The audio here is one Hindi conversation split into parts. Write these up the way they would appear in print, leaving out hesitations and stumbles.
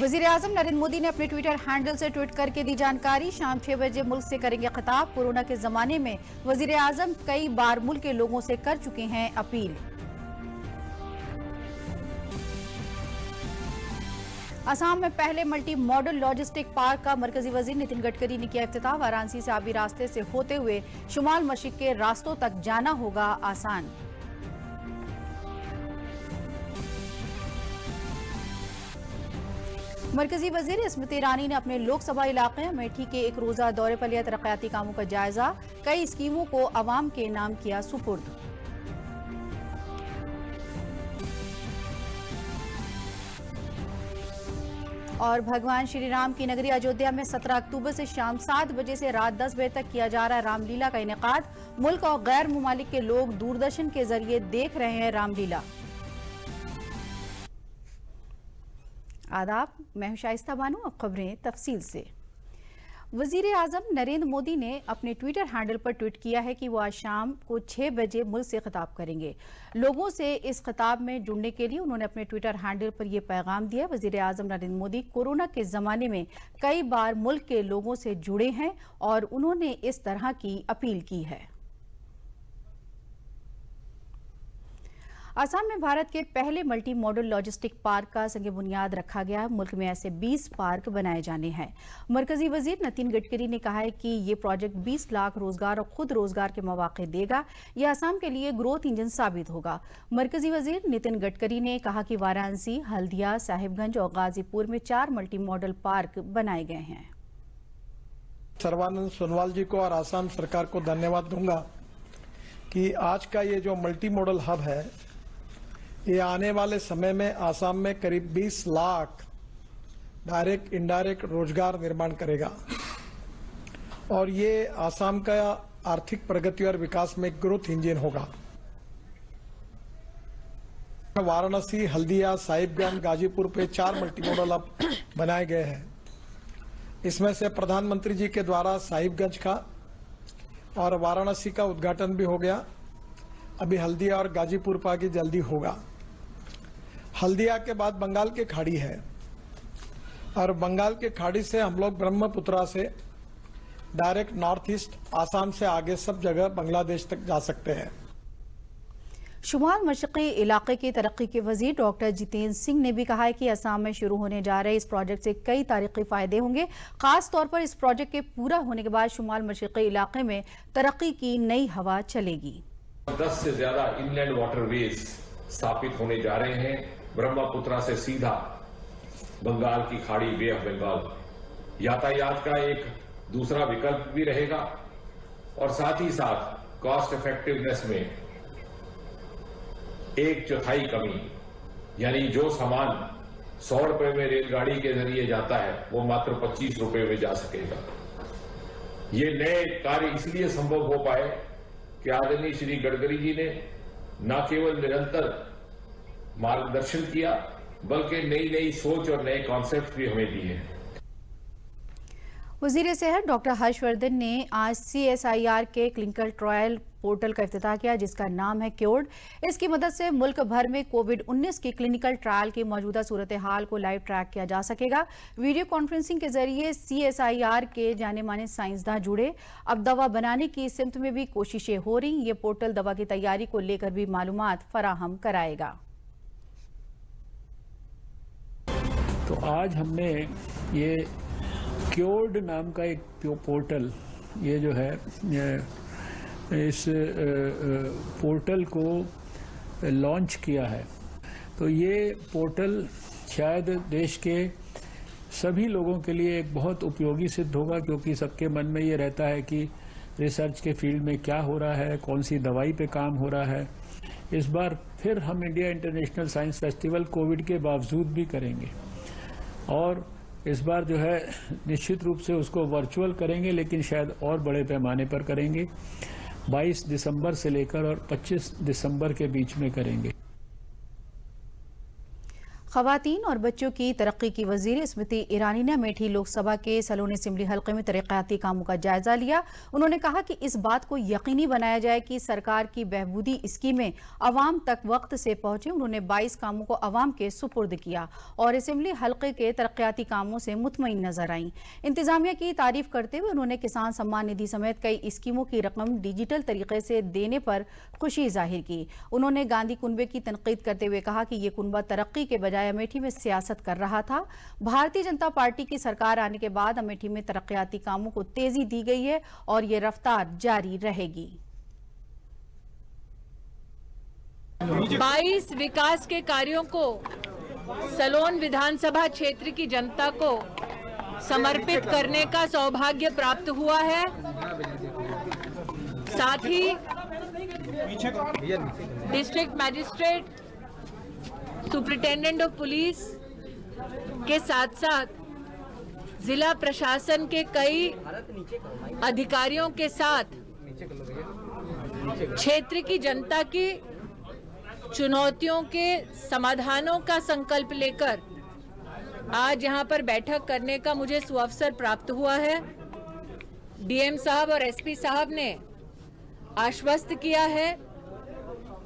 वज़ीर-ए-आज़म नरेंद्र मोदी ने अपने ट्विटर हैंडल से ट्वीट करके दी जानकारी। शाम 6 बजे मुल्क से करेंगे खिताब। कोरोना के जमाने में वज़ीर-ए-आज़म कई बार मुल्क के लोगों से कर चुके हैं अपील। असम में पहले मल्टी मॉडल लॉजिस्टिक पार्क का मरकजी वजीर नितिन गडकरी ने किया इफ्तिताह। वाराणसी से आबी रास्ते से होते हुए शुमाल मशरिक के रास्तों तक जाना होगा आसान। मरकजी वजीर स्मृति ईरानी ने अपने लोकसभा इलाके अमेठी के एक रोजा दौरे पर लिया तरक्याती कामों का जायजा। कई स्कीमों को अवाम के नाम किया सुपुर्द। और भगवान श्री राम की नगरी अयोध्या में 17 अक्टूबर से शाम 7 बजे से रात 10 बजे तक किया जा रहा है रामलीला का इनेकाद। मुल्क और गैर मुमालिक के लोग दूरदर्शन के जरिए देख रहे हैं रामलीला। आदाब, मैं हूं शाइस्ता बानो। अब खबरें तफसील से। वज़ीर-ए-आज़म नरेंद्र मोदी ने अपने ट्विटर हैंडल पर ट्वीट किया है कि वो आज शाम को 6 बजे मुल्क से खिताब करेंगे। लोगों से इस खिताब में जुड़ने के लिए उन्होंने अपने ट्विटर हैंडल पर यह पैगाम दिया। वज़ीर-ए-आज़म नरेंद्र मोदी कोरोना के जमाने में कई बार मुल्क के लोगों से जुड़े हैं और उन्होंने इस तरह की अपील की है। असम में भारत के पहले मल्टी मॉडल लॉजिस्टिक पार्क का संगे बुनियाद रखा गया है। मुल्क में ऐसे 20 पार्क बनाए जाने हैं। मरकजी वजीर नितिन गडकरी ने कहा है कि ये प्रोजेक्ट 20 लाख रोजगार और खुद रोजगार के मौके देगा। यह असम के लिए ग्रोथ इंजन साबित होगा। मरकजी वजीर नितिन गडकरी ने कहा कि वाराणसी, हल्दिया, साहिबगंज और गाजीपुर में 4 मल्टी मॉडल पार्क बनाए गए हैं। सर्बानंद सोनोवाल जी को और आसाम सरकार को धन्यवाद दूंगा कि आज का ये जो मल्टी मॉडल हब है, ये आने वाले समय में आसाम में करीब 20 लाख डायरेक्ट इनडायरेक्ट रोजगार निर्माण करेगा और ये आसाम का आर्थिक प्रगति और विकास में ग्रोथ इंजन होगा। वाराणसी, हल्दिया, साहिबगंज, गाजीपुर पे 4 मल्टी मॉडल हब बनाए गए हैं। इसमें से प्रधानमंत्री जी के द्वारा साहिबगंज का और वाराणसी का उद्घाटन भी हो गया। अभी हल्दिया और गाजीपुर पर आगे जल्दी होगा। हल्दिया के बाद बंगाल की खाड़ी है और बंगाल की खाड़ी से हम लोग ब्रह्मपुत्रा से डायरेक्ट नॉर्थ ईस्ट आसाम से आगे सब जगह बांग्लादेश तक जा सकते हैं। शुमाल मशरक़ी इलाके की तरक्की के वजीर डॉक्टर जितेंद्र सिंह ने भी कहा है कि असम में शुरू होने जा रहे इस प्रोजेक्ट से कई तारीखी फायदे होंगे। खास तौर पर इस प्रोजेक्ट के पूरा होने के बाद शुमाल मशरक़ी इलाके में तरक्की की नई हवा चलेगी। 10 से ज्यादा इनलैंड वाटरवेज स्थापित होने जा रहे हैं। ब्रह्मपुत्रा से सीधा बंगाल की खाड़ी, बे ऑफ बंगाल यातायात का एक दूसरा विकल्प भी रहेगा और साथ ही साथ कॉस्ट इफेक्टिवनेस में 1/4 कमी, यानी जो सामान 100 रुपए में रेलगाड़ी के जरिए जाता है वो मात्र 25 रुपए में जा सकेगा। ये नए कार्य इसलिए संभव हो पाए कि आदरणीय श्री गडकरी जी ने न केवल निरंतर मार्गदर्शन किया बल्कि नई नई सोच और नए कॉन्सेप्ट भी हमें दिए हैं। वजीर सेहत डॉक्टर हर्षवर्धन ने आज CSIR के क्लिनिकल ट्रायल पोर्टल का इफ्तिताह किया जिसका नाम है क्योर्ड। इसकी मदद से मुल्क भर में कोविड-19 की क्लिनिकल ट्रायल की मौजूदा सूरत हाल को लाइव ट्रैक किया जा सकेगा। वीडियो कॉन्फ्रेंसिंग के जरिए CSIR के जाने माने साइंसदान जुड़े। अब दवा बनाने की सिमत में भी कोशिशें हो रही। ये पोर्टल दवा की तैयारी को लेकर भी मालूमात फराहम कराएगा। तो आज हमने ये क्योर्ड नाम का एक पोर्टल, ये जो है इस पोर्टल को लॉन्च किया है। तो ये पोर्टल शायद देश के सभी लोगों के लिए एक बहुत उपयोगी सिद्ध होगा, क्योंकि सबके मन में ये रहता है कि रिसर्च के फील्ड में क्या हो रहा है, कौन सी दवाई पे काम हो रहा है। इस बार फिर हम India international science festival Covid के बावजूद भी करेंगे और इस बार जो है निश्चित रूप से उसको वर्चुअल करेंगे, लेकिन शायद और बड़े पैमाने पर करेंगे। 22 दिसंबर से लेकर और 25 दिसंबर के बीच में करेंगे। खवातीन और बच्चों की तरक्की की वजीर स्मृति ईरानी ने अमेठी लोकसभा के सलोनी असेंबली हल्के में तरक्याती कामों का जायजा लिया। उन्होंने कहा कि इस बात को यकीनी बनाया जाए कि सरकार की बहबूदी स्कीमें अवाम तक वक्त से पहुंचे। उन्होंने 22 कामों को अवाम के सुपुर्द किया और असेंबली हल्के के तरक्याती कामों से मुतमईन नजर आईं। इंतजामिया की तारीफ करते हुए उन्होंने किसान सम्मान निधि समेत कई स्कीमों की रकम डिजिटल तरीके से देने पर खुशी जाहिर की। उन्होंने गांधी कुनबे की तनकीद करते हुए कहा कि ये कुनबा तरक्की के बजाय अमेठी में सियासत कर रहा था। भारतीय जनता पार्टी की सरकार आने के बाद अमेठी में तरक्याती कामों को तेजी दी गई है और ये रफ्तार जारी रहेगी। 22 विकास के कार्यों को सलोन विधानसभा क्षेत्र की जनता को समर्पित करने का सौभाग्य प्राप्त हुआ है। साथ ही district magistrate, superintendent of police के साथ साथ जिला प्रशासन के कई अधिकारियों के साथ क्षेत्र की जनता की चुनौतियों के समाधानों का संकल्प लेकर आज यहां पर बैठक करने का मुझे सुअवसर प्राप्त हुआ है। डीएम साहब और एसपी साहब ने आश्वस्त किया है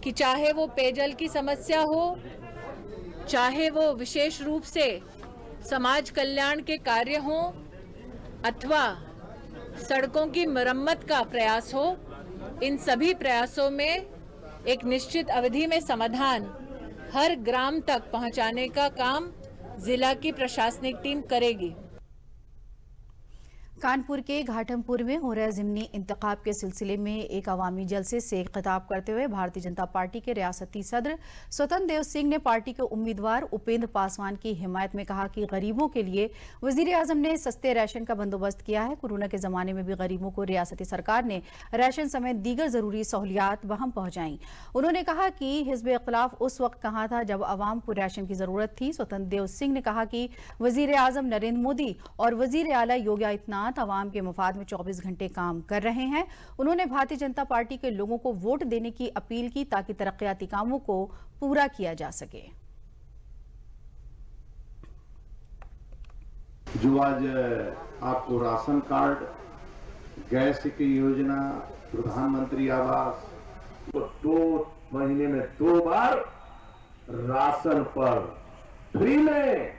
कि चाहे वो पेयजल की समस्या हो, चाहे वो विशेष रूप से समाज कल्याण के कार्य हों अथवा सड़कों की मरम्मत का प्रयास हो, इन सभी प्रयासों में एक निश्चित अवधि में समाधान हर ग्राम तक पहुंचाने का काम जिला की प्रशासनिक टीम करेगी। कानपुर के घाटमपुर में हो रहे ज़िमनी इंतखाब के सिलसिले में एक अवामी जलसे से खिताब करते हुए भारतीय जनता पार्टी के रियासती सदर स्वतंत्र देव सिंह ने पार्टी के उम्मीदवार उपेंद्र पासवान की हिमायत में कहा कि गरीबों के लिए वजीर आजम ने सस्ते राशन का बंदोबस्त किया है। कोरोना के जमाने में भी गरीबों को रियासती सरकार ने राशन समेत दीगर जरूरी सहूलियात वहम पहुंचाई। उन्होंने कहा कि हिज़्ब इख्तिलाफ उस वक्त कहा था जब अवाम को राशन की जरूरत थी। स्वतंत्र देव सिंह ने कहा कि वजीर आजम नरेंद्र मोदी और वजीर आला योगी आदित्यनाथ अवाम के मफाद में 24 घंटे काम कर रहे हैं। उन्होंने भारतीय जनता पार्टी के लोगों को वोट देने की अपील की ताकि तरक्याती कामों को पूरा किया जा सके। जो आज आपको राशन कार्ड, गैस की योजना, प्रधानमंत्री आवास, तो 2 महीने में 2 बार राशन पर फ्री में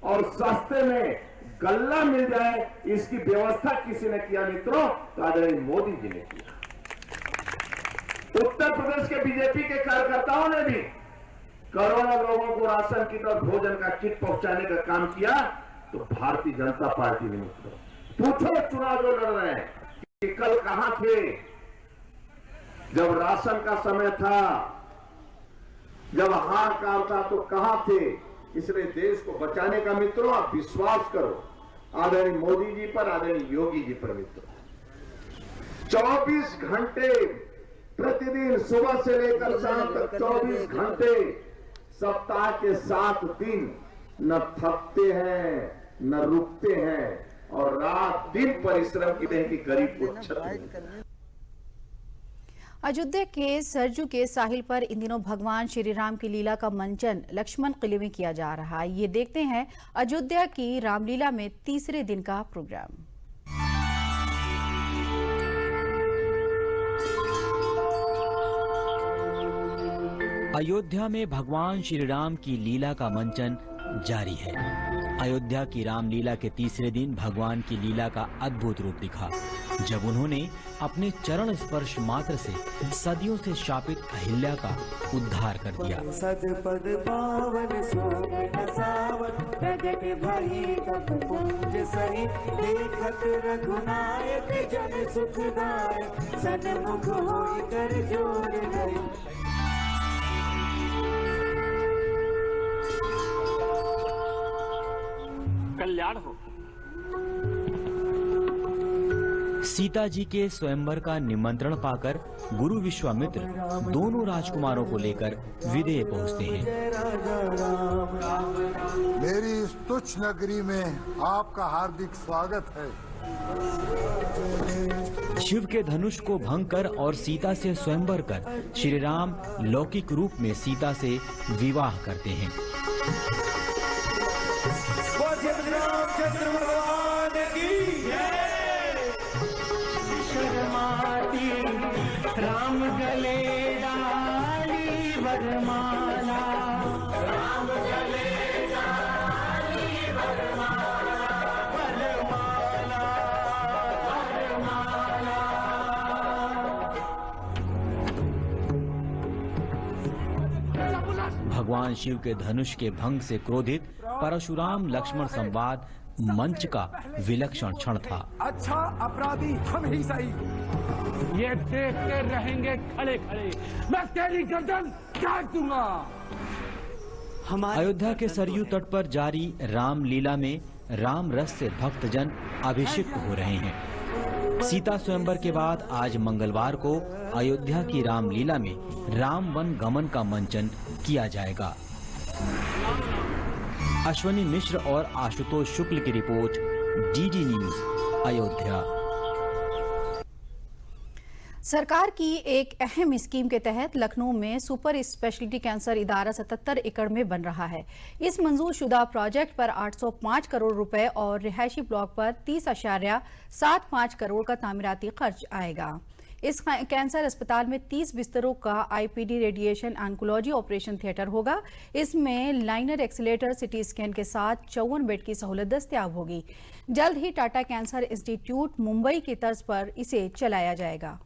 और सस्ते में गल्ला मिल जाए, इसकी व्यवस्था किसी ने किया मित्रों? तो आदरणीय मोदी जी ने किया। उत्तर प्रदेश के बीजेपी के कार्यकर्ताओं ने भी करोड़ों लोगों को राशन किट और भोजन का किट पहुंचाने का काम किया। तो भारतीय जनता पार्टी ने मित्रों, पूछो चुनाव जो लड़ रहे हैं कि कल कहां थे जब राशन का समय था, जब हाहाकार था, तो कहां थे? इसलिए देश को बचाने का मित्रों आप विश्वास करो आदरणीय मोदी जी पर, आदरणीय योगी जी पर मित्रों। 24 घंटे प्रतिदिन सुबह से लेकर शाम तक 24 घंटे सप्ताह के 7 दिन न थकते हैं न रुकते हैं और रात दिन परिश्रम करते हैं कि गरीब को छत। अयोध्या के सरजू के साहिल पर इन दिनों भगवान श्री राम की लीला का मंचन लक्ष्मण किले में किया जा रहा है। ये देखते हैं अयोध्या की रामलीला में तीसरे दिन का प्रोग्राम। अयोध्या में भगवान श्री राम की लीला का मंचन जारी है। अयोध्या की रामलीला के तीसरे दिन भगवान की लीला का अद्भुत रूप दिखा जब उन्होंने अपने चरण स्पर्श मात्र से सदियों से शापित अहिल्या का उद्धार कर दिया। सदपद पावन सोमन सावन प्रगट भई तब पुंज सही देखत रघुनायक जन सुखदायक सन्मुख होई कर जोर गई। कल्याण हो। सीता जी के स्वयंवर का निमंत्रण पाकर गुरु विश्वामित्र दोनों राजकुमारों को लेकर विदेह पहुंचते हैं। मेरी इस तुच्छ नगरी में आपका हार्दिक स्वागत है। शिव के धनुष को भंग कर और सीता से स्वयंवर कर श्री राम लौकिक रूप में सीता से विवाह करते हैं। रामचंद्र भगवान की शर्माती राम गले डाली वरमाला, राम गले डाली वरमाला, वरमाला वरमाला। भगवान शिव के धनुष के भंग से क्रोधित परशुराम लक्ष्मण संवाद मंच का विलक्षण क्षण था। अच्छा अपराधी हम ही सही, ये देखते रहेंगे खड़े खड़े, मैं तेरी गर्दन काट दूंगा। अयोध्या के सरयू तट पर जारी रामलीला में राम रस से भक्तजन अभिषिक्त हो रहे हैं। सीता स्वयंवर के बाद आज मंगलवार को अयोध्या की रामलीला में राम वन गमन का मंचन किया जाएगा। अश्वनी मिश्र और आशुतोष शुक्ल की रिपोर्ट, डीडी न्यूज अयोध्या। सरकार की एक अहम स्कीम के तहत लखनऊ में सुपर स्पेशलिटी कैंसर इदारा 77 एकड़ में बन रहा है। इस मंजूर शुदा प्रोजेक्ट पर 805 करोड़ रुपए और रिहायशी ब्लॉक पर 30.75 करोड़ का तामीराती खर्च आएगा। इस कैंसर अस्पताल में 30 बिस्तरों का IPD radiation oncology operation theatre होगा। इसमें लाइनर एक्सीलेटर सिटी स्कैन के साथ 54 बेड की सहूलत दस्तयाब होगी। जल्द ही टाटा कैंसर इंस्टीट्यूट मुंबई की तर्ज पर इसे चलाया जाएगा।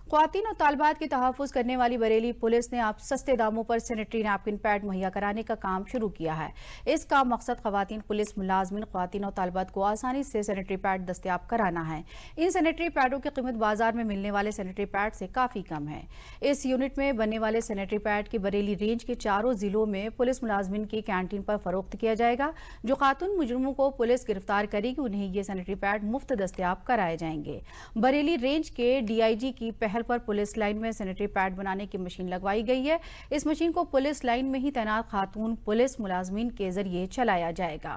ख्वातीन और तालिबात के तहफ़्फ़ुज़ करने वाली बरेली पुलिस ने अब सस्ते दामों पर सैनिटरी नैपकिन पैड मुहैया कराने का काम शुरू किया है। इसका मकसद ख्वातीन पुलिस मुलाजमिन, ख्वातीन और तालिबात को आसानी से सैनिटरी पैड दस्तयाब कराना है। इन सैनिटरी पैडों की कीमत बाजार में मिलने वाले सैनिटरी पैड से काफ़ी कम है। इस यूनिट में बनने वाले सैनिटरी पैड की बरेली रेंज के चारों जिलों में पुलिस मुलाजमिन की कैंटीन पर फरोख्त किया जाएगा। जो खातून मुजरिमों को पुलिस गिरफ्तार करेगी उन्हें ये सैनिटरी पैड मुफ्त दस्तयाब कराए जाएंगे। बरेली रेंज के डीआईजी की पहल पर पुलिस लाइन में सैनिटरी पैड बनाने की मशीन लगवाई गई है। इस मशीन को पुलिस लाइन में ही तैनात खातून पुलिस मुलाजमीन के जरिए चलाया जाएगा।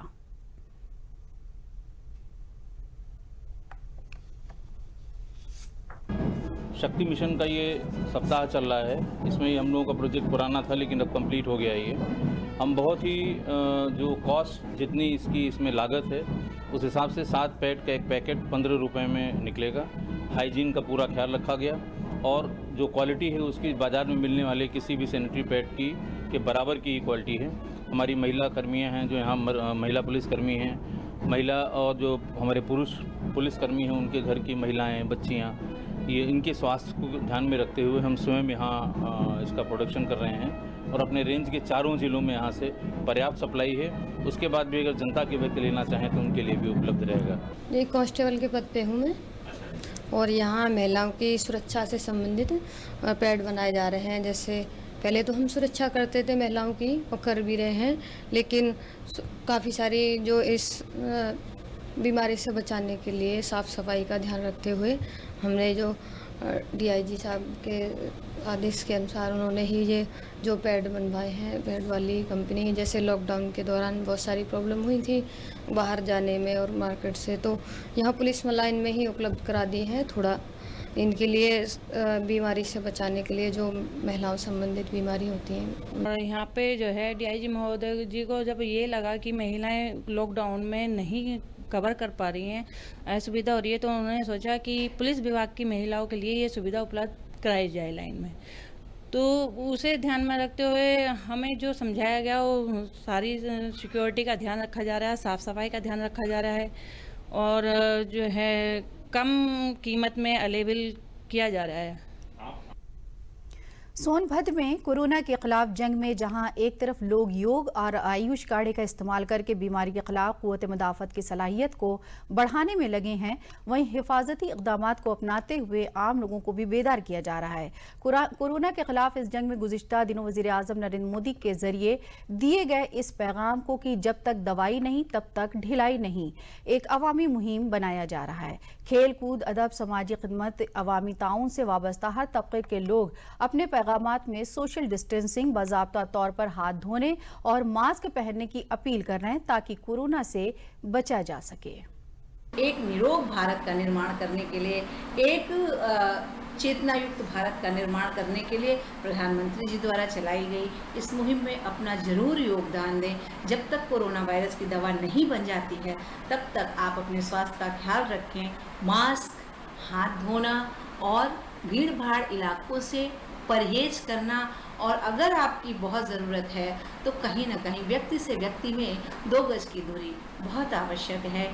शक्ति मिशन का ये सप्ताह चल रहा है। इसमें हम लोगों का प्रोजेक्ट पुराना था लेकिन अब कंप्लीट हो गया है। ये हम बहुत ही जो कॉस्ट जितनी इसमें लागत है उस हिसाब से 7 पैड का एक पैकेट 15 रुपये में निकलेगा। हाइजीन का पूरा ख्याल रखा गया और जो क्वालिटी है उसकी बाज़ार में मिलने वाले किसी भी सैनिटरी पैड की के बराबर की क्वालिटी है। हमारी महिला कर्मियां हैं जो यहाँ महिला पुलिसकर्मी हैं, महिला और जो हमारे पुरुष पुलिसकर्मी हैं उनके घर की महिलाएं, बच्चियां, ये इनके स्वास्थ्य को ध्यान में रखते हुए हम स्वयं यहाँ इसका प्रोडक्शन कर रहे हैं और अपने रेंज के चारों ज़िलों में यहाँ से पर्याप्त सप्लाई है। उसके बाद भी अगर जनता के व्यक्ति लेना चाहें तो उनके लिए भी उपलब्ध रहेगा। ये कांस्टेबल के पद पे हूँ मैं और यहाँ महिलाओं की सुरक्षा से संबंधित पैड बनाए जा रहे हैं। जैसे पहले तो हम सुरक्षा करते थे महिलाओं की और कर भी रहे हैं, लेकिन काफ़ी सारी जो इस बीमारी से बचाने के लिए साफ़ सफाई का ध्यान रखते हुए हमने जो डीआईजी साहब के आदेश के अनुसार उन्होंने ही ये जो पैड बनवाए हैं, पैड वाली कंपनी, जैसे लॉकडाउन के दौरान बहुत सारी प्रॉब्लम हुई थी बाहर जाने में और मार्केट से, तो यहाँ पुलिस लाइन में ही उपलब्ध करा दी है। थोड़ा इनके लिए बीमारी से बचाने के लिए जो महिलाओं संबंधित बीमारी होती हैं। यहाँ पे जो है डीआईजी महोदय जी को जब ये लगा कि महिलाएं लॉकडाउन में नहीं कवर कर पा रही हैं, असुविधा हो रही है, तो उन्होंने सोचा कि पुलिस विभाग की महिलाओं के लिए ये सुविधा उपलब्ध कराई जाए लाइन में। तो उसे ध्यान में रखते हुए हमें जो समझाया गया वो सारी सिक्योरिटी का ध्यान रखा जा रहा है, साफ़ सफाई का ध्यान रखा जा रहा है और जो है कम कीमत में अवेलेबल किया जा रहा है। सोनभद्र में कोरोना के खिलाफ जंग में जहां एक तरफ लोग योग और आयुष काढ़े का इस्तेमाल करके बीमारी के खिलाफ क़ुव्वत मुदाफ़त की सलाहियत को बढ़ाने में लगे हैं, वहीं हिफाजती इक़दामात को अपनाते हुए आम लोगों को भी बेदार किया जा रहा है। कोरोना के खिलाफ इस जंग में गुज़िश्ता दिनों वज़ीर आज़म नरेंद्र मोदी के ज़रिए दिए गए इस पैगाम को कि जब तक दवाई नहीं तब तक ढिलाई नहीं, एक अवामी मुहिम बनाया जा रहा है। खेल कूद, अदब, समाजी खिदमत, अवामी ताउन से वाबस्ता हर तबके के लोग अपने पैगामात में सोशल डिस्टेंसिंग, बाज़ाब्ता तौर पर हाथ धोने और मास्क पहनने की अपील कर रहे हैं ताकि कोरोना से बचा जा सके। एक निरोग भारत का निर्माण करने के लिए, एक चेतना युक्त भारत का निर्माण करने के लिए प्रधानमंत्री जी द्वारा चलाई गई इस मुहिम में अपना जरूर योगदान दें। जब तक कोरोना वायरस की दवा नहीं बन जाती है तब तक आप अपने स्वास्थ्य का ख्याल रखें। मास्क, हाथ धोना और भीड़ भाड़ इलाकों से परहेज करना, और अगर आपकी बहुत ज़रूरत है तो कहीं ना कहीं व्यक्ति से व्यक्ति में 2 गज की दूरी बहुत आवश्यक है।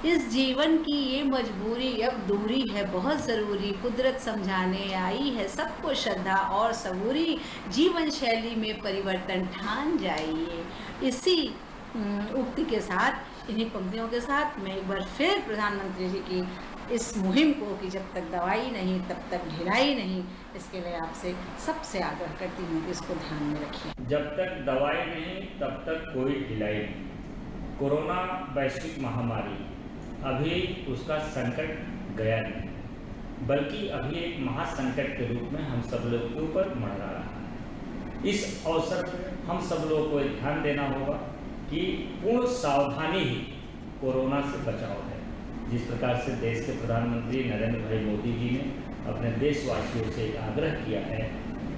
इस जीवन की ये मजबूरी अब दूरी है बहुत ज़रूरी, कुदरत समझाने आई है सबको श्रद्धा और सबूरी, जीवन शैली में परिवर्तन ठान जाइए। इसी उक्ति के साथ, इन्हीं पंक्तियों के साथ मैं एक बार फिर प्रधानमंत्री जी की इस मुहिम को कि जब तक दवाई नहीं तब तक ढिलाई नहीं, इसके लिए आपसे सबसे आग्रह करती हूँ कि इसको ध्यान में रखिए। जब तक दवाई नहीं तब तक कोई ढिलाई नहीं। कोरोना वैश्विक महामारी अभी उसका संकट गया नहीं, बल्कि अभी एक महासंकट के रूप में हम सब लोग के ऊपर मंडरा रहा है। इस अवसर पर हम सब लोगों को ध्यान देना होगा कि पूर्ण सावधानी ही कोरोना से बचाव है। जिस प्रकार से देश के प्रधानमंत्री नरेंद्र भाई मोदी जी ने अपने देशवासियों से आग्रह किया है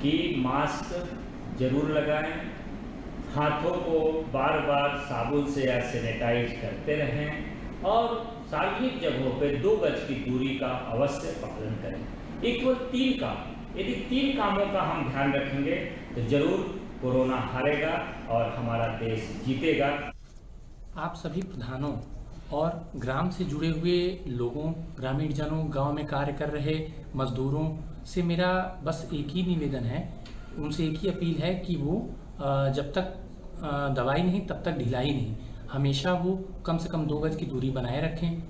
कि मास्क जरूर लगाएं, हाथों को बार बार साबुन से या सैनिटाइज करते रहें और सार्वजनिक जगहों पर 2 गज की दूरी का अवश्य पालन करें। ये केवल 3 काम, यदि 3 कामों का हम ध्यान रखेंगे तो जरूर कोरोना हारेगा और हमारा देश जीतेगा। आप सभी प्रधानों और ग्राम से जुड़े हुए लोगों, ग्रामीण जनों, गांव में कार्य कर रहे मजदूरों से मेरा बस एक ही निवेदन है, उनसे एक ही अपील है कि वो जब तक दवाई नहीं तब तक ढिलाई नहीं, हमेशा वो कम से कम 2 गज की दूरी बनाए रखें,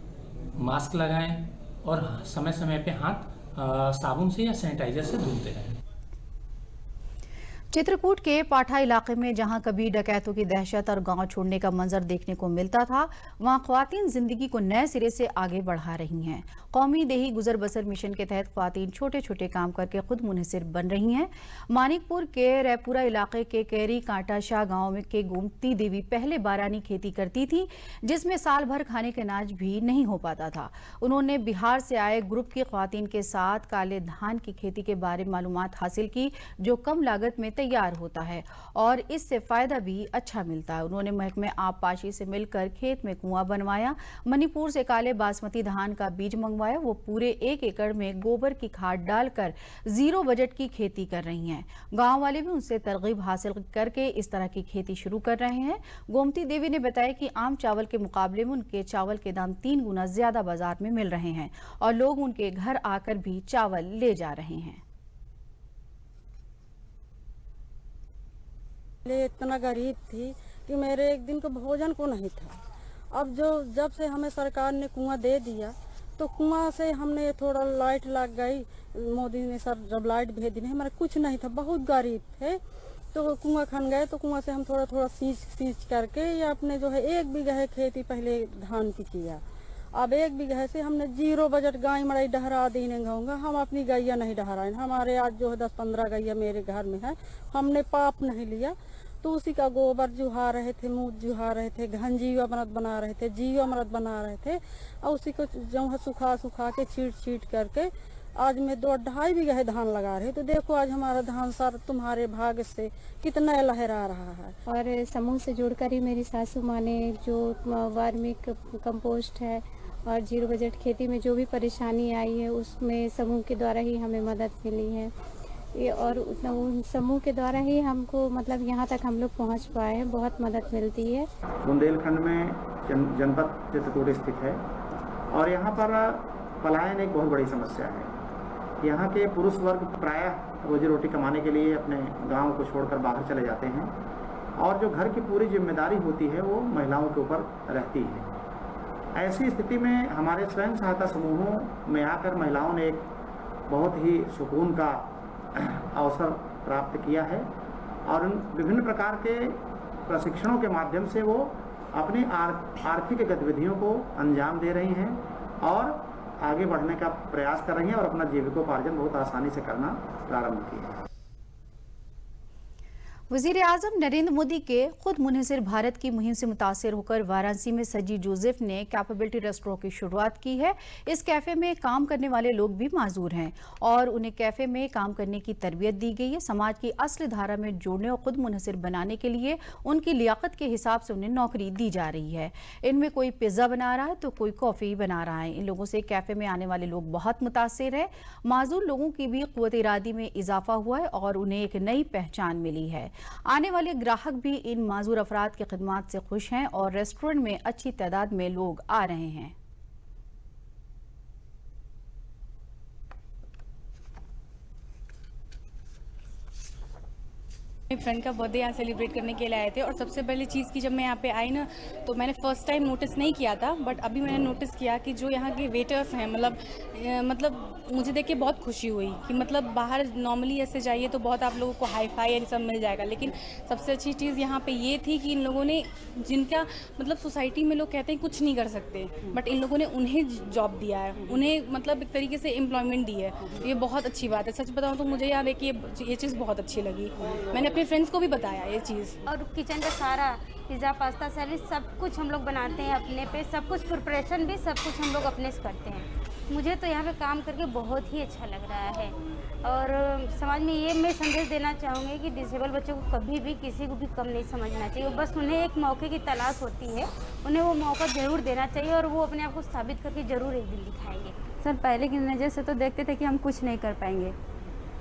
मास्क लगाएं और समय समय पे हाथ साबुन से या सैनिटाइजर से धुलते रहें। चित्रकूट के पाठा इलाके में जहां कभी डकैतों की दहशत और गांव छोड़ने का मंजर देखने को मिलता था, वहां ख्वातीन जिंदगी को नए सिरे से आगे बढ़ा रही हैं। कौमी देही गुजर बसर मिशन के तहत ख्वातीन छोटे छोटे काम करके खुद मुनहसिर बन रही हैं। मानिकपुर के रैपुरा इलाके के केरी कांटाशाह गांव में के गोमती देवी पहले बारानी खेती करती थी, जिसमें साल भर खाने के अनाज भी नहीं हो पाता था। उन्होंने बिहार से आए ग्रुप की ख्वातीन के साथ काले धान की खेती के बारे में मालूमात हासिल की, जो कम लागत में तैयार होता है और इससे फायदा भी अच्छा मिलता है। उन्होंने महकमे आबपाशी से मिलकर खेत में कुआं बनवाया, मणिपुर से काले बासमती धान का बीज मंगवाया। वो पूरे 1 एकड़ में गोबर की खाद डालकर 0 बजट की खेती कर रही हैं। गांव वाले भी उनसे तरगीब हासिल करके इस तरह की खेती शुरू कर रहे हैं। गोमती देवी ने बताया कि आम चावल के मुकाबले में उनके चावल के दाम 3 गुना ज्यादा बाजार में मिल रहे हैं और लोग उनके घर आकर भी चावल ले जा रहे हैं। इतना गरीब थी कि मेरे एक दिन को भोजन को नहीं था। अब जब से हमें सरकार ने कुआं दे दिया तो कुआं से हमने थोड़ा लाइट लग गई, मोदी ने सर जब लाइट भेज दी, हमारा कुछ नहीं था, बहुत गरीब थे। तो कुआं खन गए तो कुआं से हम थोड़ा थोड़ा सींच करके या अपने जो है 1 बीघा खेती पहले धान की किया। अब 1 बीघा से हमने 0 बजट गाय मड़ाई डहरा देने गाऊंगा, हम अपनी गैया नहीं डहराए। हमारे आज जो है 10-15 गैया मेरे घर में है, हमने पाप नहीं लिया। तो उसी का गोबर जुहा रहे थे, मूत जुहा रहे थे, घन जीवामृत बना रहे थे, जीवामृत बना रहे थे और उसी को जो है सुखा के छीट करके आज मैं 2-2.5 बीघा धान लगा रहे। तो देखो आज हमारा धान सर तुम्हारे भाग से कितना लहरा रहा है। और समूह से जुड़कर ही मेरी सासू माँ ने जो वर्मिक कंपोस्ट है और 0 बजट खेती में जो भी परेशानी आई है उसमें समूह के द्वारा ही हमें मदद मिली है। और उन समूह के द्वारा ही हमको मतलब यहाँ तक हम लोग पहुँच पाए हैं, बहुत मदद मिलती है। बुंदेलखंड में जनपद चित्रकूट स्थित है और यहाँ पर पलायन एक बहुत बड़ी समस्या है। यहाँ के पुरुष वर्ग प्रायः रोजी रोटी कमाने के लिए अपने गांव को छोड़कर बाहर चले जाते हैं और जो घर की पूरी जिम्मेदारी होती है वो महिलाओं के ऊपर रहती है। ऐसी स्थिति में हमारे स्वयं सहायता समूहों में आकर महिलाओं ने एक बहुत ही सुकून का अवसर प्राप्त किया है और विभिन्न प्रकार के प्रशिक्षणों के माध्यम से वो अपनी आर्थिक गतिविधियों को अंजाम दे रही हैं और आगे बढ़ने का प्रयास कर रही हैं और अपना जीविकोपार्जन बहुत आसानी से करना प्रारंभ किया है। वज़ीर-ए-आज़म नरेंद्र मोदी के खुद मुनहसिर भारत की मुहिम से मुतासिर होकर वाराणसी में सजी जोसेफ ने कैपेबिलिटी रेस्टोरेंट की शुरुआत की है। इस कैफे में काम करने वाले लोग भी माजूर हैं और उन्हें कैफे में काम करने की तरबियत दी गई है। समाज की असली धारा में जोड़ने और खुद मुनहसिर बनाने के लिए उनकी लियाकत के हिसाब से उन्हें नौकरी दी जा रही है। इनमें कोई पिज्जा बना रहा है तो कोई कॉफी बना रहा है। इन लोगों से कैफे में आने वाले लोग बहुत मुतासिर है। माजूर लोगों की भी क़ुव्वत इरादी में इजाफा हुआ है और उन्हें एक नई पहचान मिली है। आने वाले ग्राहक भी इन माजूर अफराद की खिदमत से खुश हैं और रेस्टोरेंट में अच्छी तादाद में लोग आ रहे हैं। मेरे फ्रेंड का बर्थडे यहाँ सेलिब्रेट करने के लिए आए थे और सबसे पहली चीज़ की जब मैं यहाँ पे आई ना तो मैंने फ़र्स्ट टाइम नोटिस नहीं किया था, बट अभी मैंने नोटिस किया कि जो यहाँ के वेटर्स हैं मतलब मुझे देख के बहुत खुशी हुई कि मतलब बाहर नॉर्मली ऐसे जाइए तो बहुत आप लोगों को हाई फाई ये सब मिल जाएगा, लेकिन सबसे अच्छी चीज़ यहाँ पे ये थी कि इन लोगों ने जिनका मतलब सोसाइटी में लोग कहते हैं कुछ नहीं कर सकते, बट इन लोगों ने उन्हें जॉब दिया है, उन्हें मतलब एक तरीके से एम्प्लॉयमेंट दी है। ये बहुत अच्छी बात है। सच बताऊँ तो मुझे यहाँ देख के ये चीज़ बहुत अच्छी लगी। मैंने अपने फ्रेंड्स को भी बताया ये चीज़। और किचन का सारा पिज़्ज़ा पास्ता सैलेड सब कुछ हम लोग बनाते हैं अपने पे, सब कुछ प्रिपरेशन भी सब कुछ हम लोग अपने से करते हैं। मुझे तो यहाँ पे काम करके बहुत ही अच्छा लग रहा है और समाज में ये मैं संदेश देना चाहूँगी कि डिसेबल बच्चों को कभी भी किसी को भी कम नहीं समझना चाहिए। बस उन्हें एक मौके की तलाश होती है, उन्हें वो मौका ज़रूर देना चाहिए और वो अपने आप को साबित करके ज़रूर एक दिन दिखाएंगे। सर पहले की नज़र से तो देखते थे कि हम कुछ नहीं कर पाएंगे,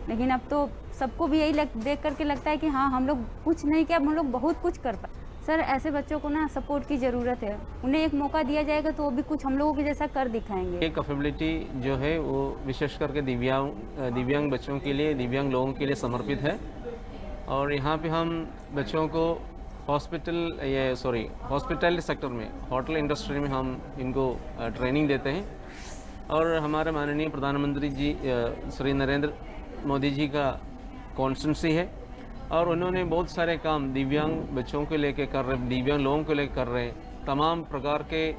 लेकिन अब तो सबको भी यही देख करके लगता है कि हाँ हम लोग कुछ नहीं किया, हम लोग बहुत कुछ कर पाए। सर ऐसे बच्चों को ना सपोर्ट की ज़रूरत है, उन्हें एक मौका दिया जाएगा तो वो भी कुछ हम लोगों के जैसा कर दिखाएंगे। ये कैपेबिलिटी जो है वो विशेष करके दिव्यांग बच्चों के लिए, दिव्यांग लोगों के लिए समर्पित है और यहाँ पे हम बच्चों को हॉस्पिटल सेक्टर में, होटल इंडस्ट्री में हम इनको ट्रेनिंग देते हैं और हमारे माननीय प्रधानमंत्री जी श्री नरेंद्र मोदी जी का कॉन्स्टेंसी है और उन्होंने बहुत सारे काम दिव्यांग बच्चों को लेकर कर रहे, दिव्यांग लोगों को लेकर कर रहे हैं, तमाम प्रकार के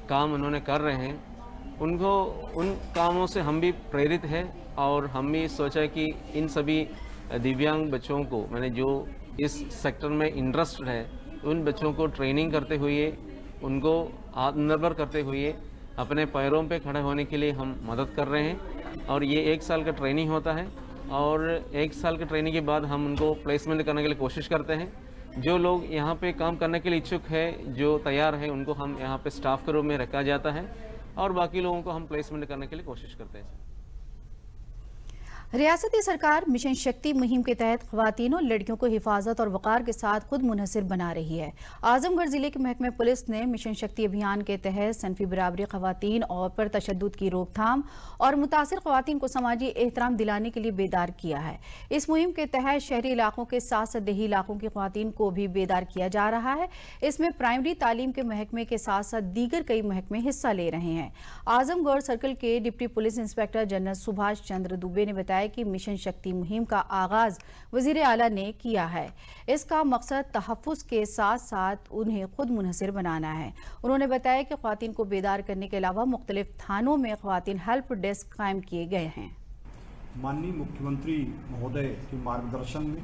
काम उन्होंने कर रहे हैं। उनको उन कामों से हम भी प्रेरित हैं और हम भी सोचा कि इन सभी दिव्यांग बच्चों को, मैंने जो इस सेक्टर में इंटरेस्टेड है, उन बच्चों को ट्रेनिंग करते हुए, उनको आत्मनिर्भर करते हुए अपने पैरों पे खड़े होने के लिए हम मदद कर रहे हैं और ये 1 साल का ट्रेनिंग होता है और 1 साल के ट्रेनिंग के बाद हम उनको प्लेसमेंट करने के लिए कोशिश करते हैं। जो लोग यहाँ पे काम करने के लिए इच्छुक है, जो तैयार है, उनको हम यहाँ पे स्टाफ के रूप में रखा जाता है और बाकी लोगों को हम प्लेसमेंट करने के लिए कोशिश करते हैं। रियासती सरकार मिशन शक्ति मुहिम के तहत ख्वातीन और लड़कियों को हिफाजत और वक़ार के साथ खुद मुनहसिर बना रही है। आजमगढ़ जिले के महकमे पुलिस ने मिशन शक्ति अभियान के तहत सनफी बराबरी ख्वातीन और पर तशद्दुद की रोकथाम और मुतासिर ख्वातीन को समाजी एहतराम दिलाने के लिए बेदार किया है। इस मुहिम के तहत शहरी इलाकों के साथ साथ देही इलाकों की ख्वातीन को भी बेदार किया जा रहा है। इसमें प्राइमरी तालीम के महकमे के साथ साथ दीगर कई महकमे हिस्सा ले रहे हैं। आजमगढ़ सर्कल के deputy police inspector general Subhash Chandra Dubey ने बताया कि मिशन शक्ति मुहिम का आगाज वजीर आला ने किया है। इसका मकसद तहफ़्फ़ुज़ के साथ साथ उन्हें खुद मुनहसिर बनाना है। उन्होंने बताया कि ख्वातीन को बेदार करने के अलावा मुख्तलिफ थानों में ख्वातीन हेल्प डेस्क कायम किए गए हैं। माननीय मुख्यमंत्री महोदय के मार्गदर्शन में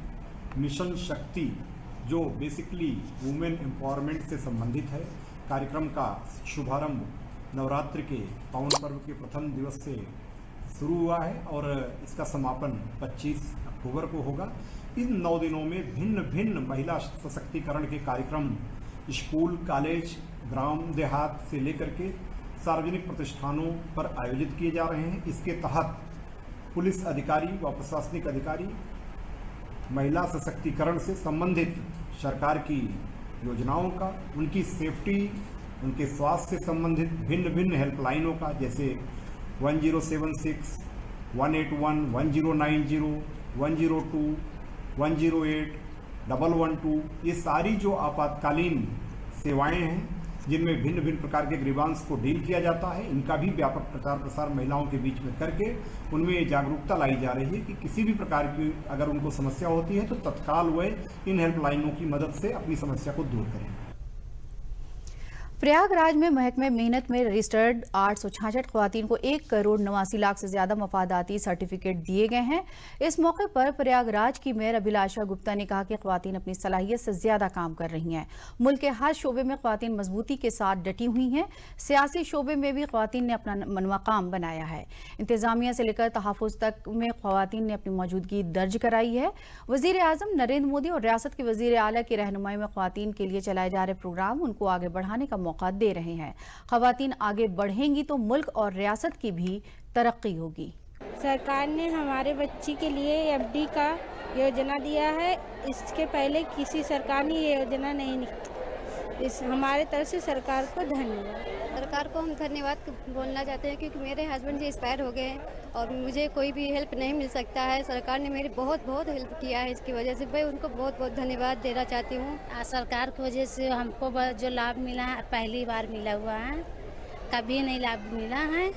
मिशन शक्ति, जो बेसिकली वुमेन एम्पावरमेंट से संबंधित है, कार्यक्रम का शुभारंभ नवरात्रि के पावन पर्व के प्रथम दिवस से शुरू हुआ है और इसका समापन 25 अक्टूबर को होगा। इन 9 दिनों में भिन्न भिन्न महिला सशक्तिकरण के कार्यक्रम स्कूल, कॉलेज, ग्राम देहात से लेकर के सार्वजनिक प्रतिष्ठानों पर आयोजित किए जा रहे हैं। इसके तहत पुलिस अधिकारी व प्रशासनिक अधिकारी महिला सशक्तिकरण से संबंधित सरकार की योजनाओं का, उनकी सेफ्टी, उनके स्वास्थ्य से संबंधित भिन्न भिन्न हेल्पलाइनों का, जैसे 1076, 181, 1090, 102, 108, 112, ये सारी जो आपातकालीन सेवाएं हैं जिनमें भिन्न भिन्न प्रकार के ग्रीवांस को डील किया जाता है, इनका भी व्यापक प्रचार प्रसार महिलाओं के बीच में करके उनमें ये जागरूकता लाई जा रही है कि किसी भी प्रकार की अगर उनको समस्या होती है तो तत्काल वे इन हेल्पलाइनों की मदद से अपनी समस्या को दूर करें। प्रयागराज में महकमे मेहनत में रजिस्टर्ड 866 खवातीन को 1,89,00,000 से ज्यादा मफादाती सर्टिफिकेट दिए गए हैं। इस मौके पर प्रयागराज की मेयर अभिलाषा गुप्ता ने कहा कि खवातीन अपनी सलाहियत से ज्यादा काम कर रही हैं। मुल्क के हर शोबे में खवातीन मजबूती के साथ डटी हुई हैं। सियासी शोबे में भी खवातीन ने अपना मनमकाम बनाया है। इंतजामिया से लेकर तहफ़्फ़ुज़ तक में खवातीन ने अपनी मौजूदगी दर्ज कराई है। वज़ीर आज़म नरेंद्र मोदी और रियासत के वज़ीर आला की रहनुमाई में खवातीन के लिए चलाए जा रहे प्रोग्राम उनको आगे बढ़ाने का मौका दे रहे हैं। खवातीन आगे बढ़ेंगी तो मुल्क और रियासत की भी तरक्की होगी। सरकार ने हमारे बच्ची के लिए FD का योजना दिया है। इसके पहले किसी सरकार ने ये योजना नहीं निकाली। इस हमारे तरफ से सरकार को धन्यवाद। सरकार को हम धन्यवाद बोलना चाहते हैं क्योंकि मेरे हस्बैंड जी एक्सपायर हो गए हैं और मुझे कोई भी हेल्प नहीं मिल सकता है। सरकार ने मेरी बहुत हेल्प किया है। इसकी वजह से मैं उनको बहुत धन्यवाद देना चाहती हूँ। सरकार की वजह से हमको जो लाभ मिला है पहली बार मिला हुआ है, कभी नहीं लाभ मिला है।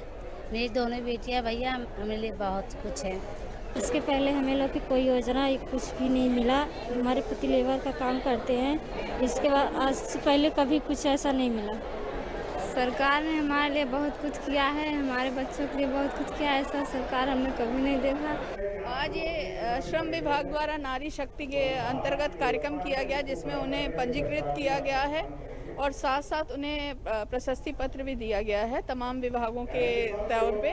मेरी दोनों बेटियाँ भैया हमें लिए बहुत कुछ है। इसके पहले हमें लोग की कोई योजना कुछ भी नहीं मिला। हमारे पति लेबर का काम करते हैं। इसके बाद आज से पहले कभी कुछ ऐसा नहीं मिला। सरकार ने हमारे लिए बहुत कुछ किया है, हमारे बच्चों के लिए बहुत कुछ किया है। ऐसा सरकार हमने कभी नहीं देखा। आज ये श्रम विभाग द्वारा नारी शक्ति के अंतर्गत कार्यक्रम किया गया, जिसमें उन्हें पंजीकृत किया गया है और साथ साथ उन्हें प्रशस्ति पत्र भी दिया गया है तमाम विभागों के तौर पे।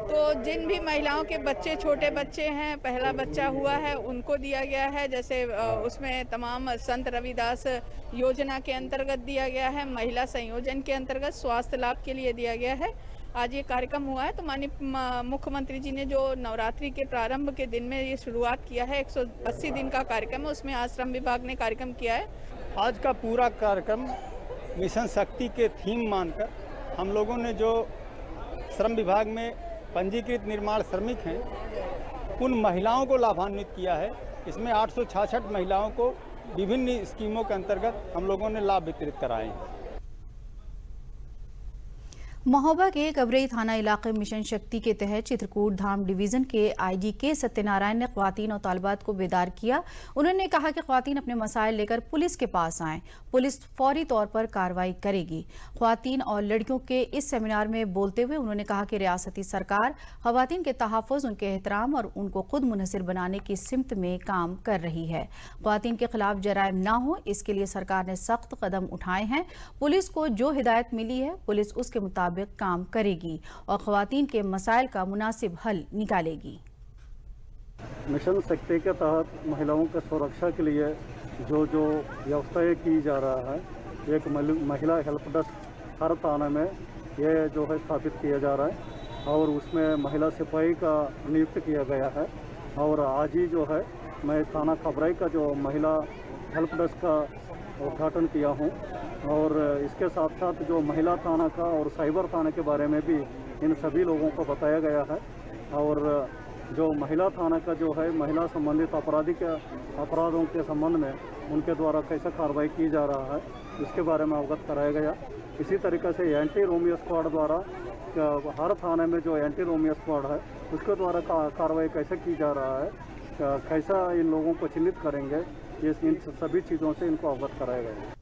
तो जिन भी महिलाओं के बच्चे छोटे बच्चे हैं, पहला बच्चा हुआ है, उनको दिया गया है। जैसे उसमें तमाम संत रविदास योजना के अंतर्गत दिया गया है, महिला संयोजन के अंतर्गत स्वास्थ्य लाभ के लिए दिया गया है। आज ये कार्यक्रम हुआ है तो माननीय मुख्यमंत्री जी ने जो नवरात्रि के प्रारंभ के दिन में ये शुरुआत किया है, 180 दिन का कार्यक्रम है, उसमें आज श्रम विभाग ने कार्यक्रम किया है। आज का पूरा कार्यक्रम मिशन शक्ति के थीम मानकर हम लोगों ने जो श्रम विभाग में पंजीकृत निर्माण श्रमिक हैं उन महिलाओं को लाभान्वित किया है। इसमें 866 महिलाओं को विभिन्न स्कीमों के अंतर्गत हम लोगों ने लाभ वितरित कराए हैं। महोबा के कबरई थाना इलाके मिशन शक्ति के तहत चित्रकूट धाम डिवीजन के IG के सत्यनारायण ने ख्वातीन और तालिबात को बेदार किया। उन्होंने कहा कि ख्वातीन अपने मसाइल लेकर पुलिस के पास आएं, पुलिस फौरी तौर पर कार्रवाई करेगी। ख्वातीन और लड़कियों के इस सेमिनार में बोलते हुए उन्होंने कहा कि रियासती सरकार ख्वातीन के तहफ़्फ़ुज़, उनके एहतराम और उनको खुद मुनहसिर बनाने की सिमत में काम कर रही है। ख्वातीन के खिलाफ जराइम ना हो, इसके लिए सरकार ने सख्त कदम उठाए हैं। पुलिस को जो हिदायत मिली है पुलिस उसके मुताबिक काम करेगी और ख्वातीन के मसाइल का मुनासिब हल निकालेगी। मिशन शक्ति के तहत महिलाओं की सुरक्षा के लिए जो व्यवस्थाएं की जा रहा है, एक महिला हेल्प डेस्क हर थाने में ये जो है स्थापित किया जा रहा है और उसमें महिला सिपाही का नियुक्त किया गया है। और आज ही जो है मैं थाना खबराई का जो महिला हेल्प डेस्क का उद्घाटन किया हूँ और इसके साथ साथ जो महिला थाना का और साइबर थाना के बारे में भी इन सभी लोगों को बताया गया है। और जो महिला थाना का जो है महिला संबंधित अपराधों के संबंध में उनके द्वारा कैसे कार्रवाई की जा रहा है इसके बारे में अवगत कराया गया। इसी तरीके से एंटी रोमियो स्क्वाड द्वारा हर थाने में जो एंटी रोमियो स्क्वाड है उसके द्वारा कार्रवाई कैसे की जा रहा है, कैसा इन लोगों को चिन्हित करेंगे, ये इन सभी चीज़ों से इनको अवगत कराया गया।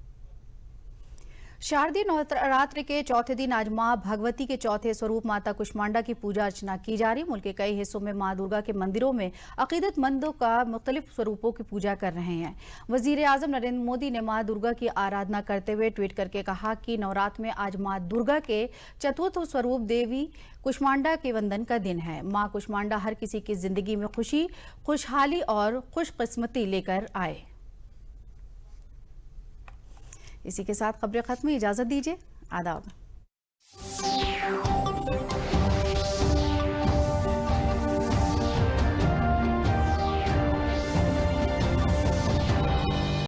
शारदीय नवरात्र के चौथे दिन आज मां भगवती के चौथे स्वरूप माता कुष्मांडा की पूजा अर्चना की जा रही। मुल्क के कई हिस्सों में मां दुर्गा के मंदिरों में अकीदतमंदों का मुख्तलिफ स्वरूपों की पूजा कर रहे हैं। वजीर आजम नरेंद्र मोदी ने मां दुर्गा की आराधना करते हुए ट्वीट करके कहा कि नवरात्र में आज मां दुर्गा के चतुर्थ स्वरूप देवी कुष्मांडा के वंदन का दिन है। मां कुष्मांडा हर किसी की जिंदगी में खुशी, खुशहाली और खुशकिस्मती लेकर आए। इसी के साथ खबरें खत्म, इजाजत दीजिए, आदाब।